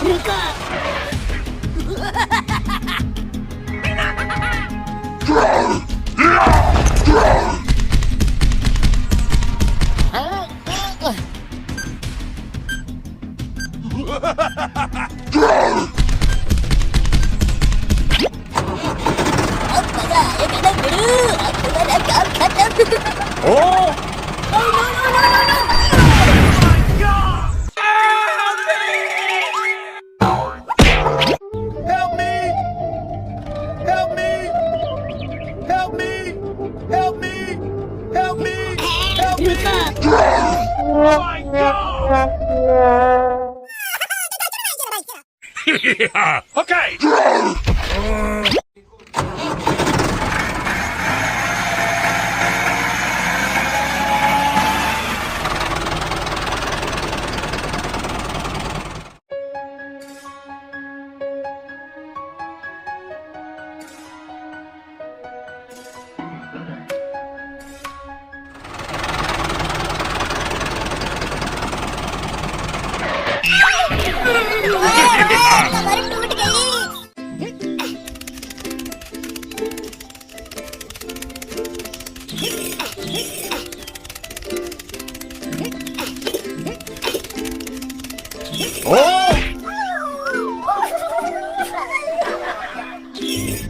रुको। अब मजा आएगा ना गुरु, अब तुम्हारा काम खत्म। Oh! Oh no no no no no! Help me! Help me! Help me! Help me! Help me! Help me! रुको। Oh my god! Okay! कमर टूट गई। Oh!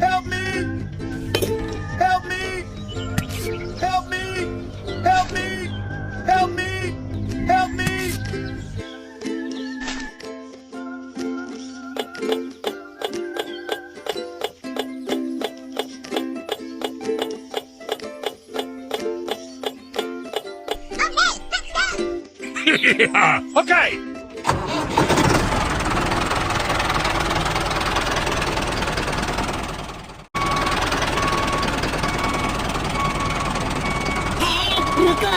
Help me! Help me! Help me! Help me! Help me! Help me! Okay! रुको।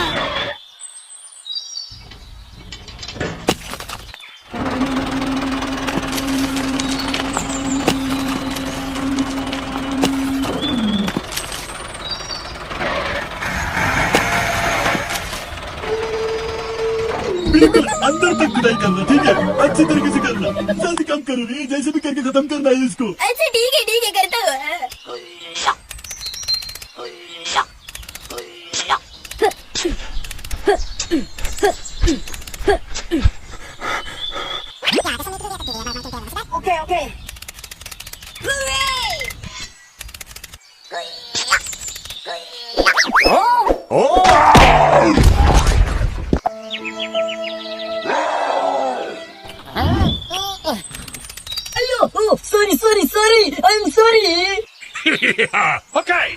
बिल्कुल अंदर तक खुदाई करना, ठीक है? अच्छी तरीके से करना, जल्दी काम करो, ये जैसे भी करके खत्म करना है इसको। अच्छा ठीक है करता हूँ। Okay, okay. Hooray! Oh! Hello! Oh, sorry! I'm sorry! Okay!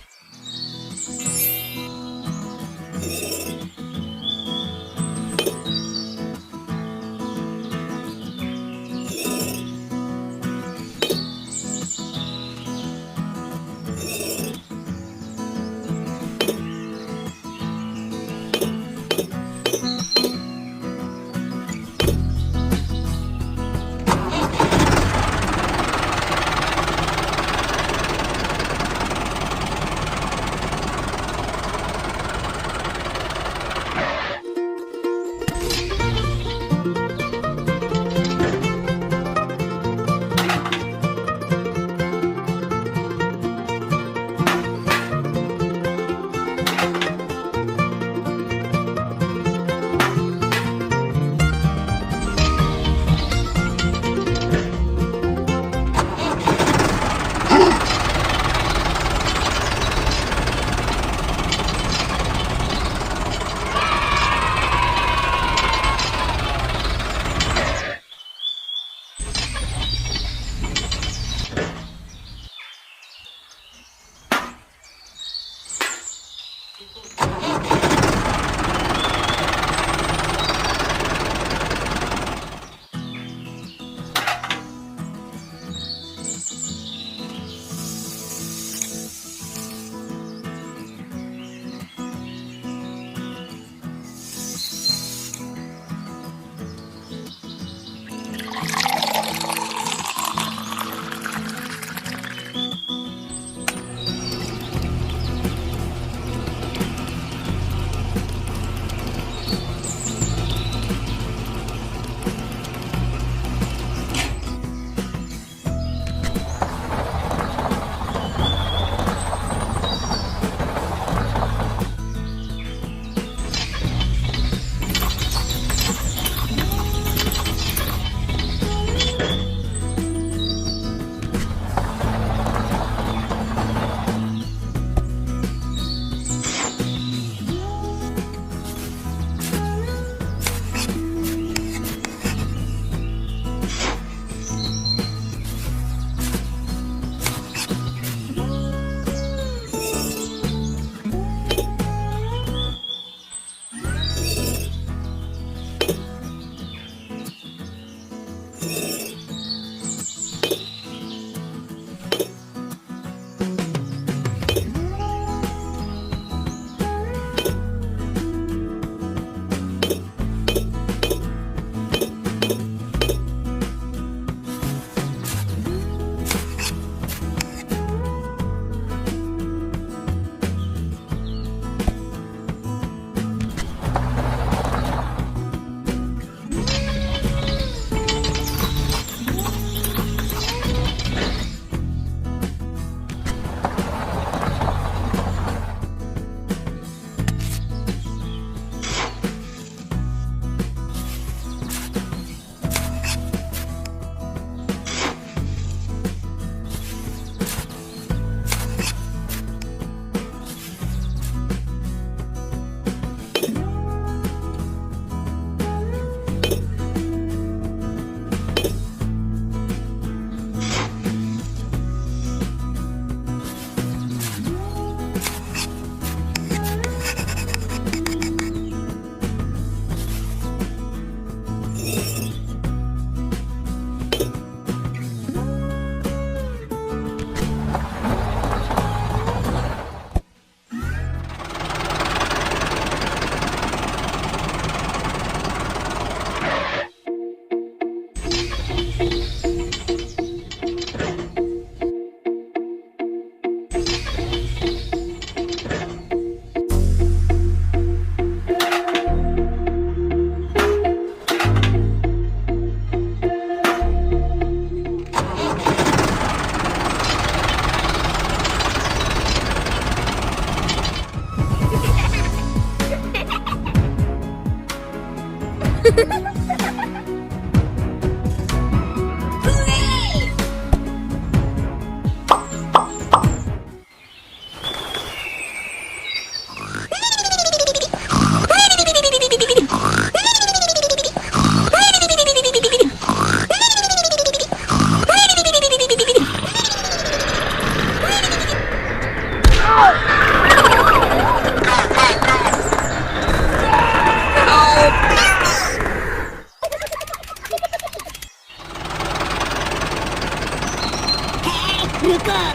रुको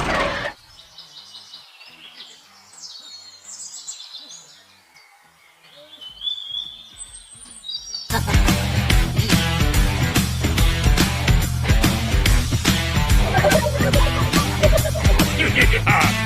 Yeah.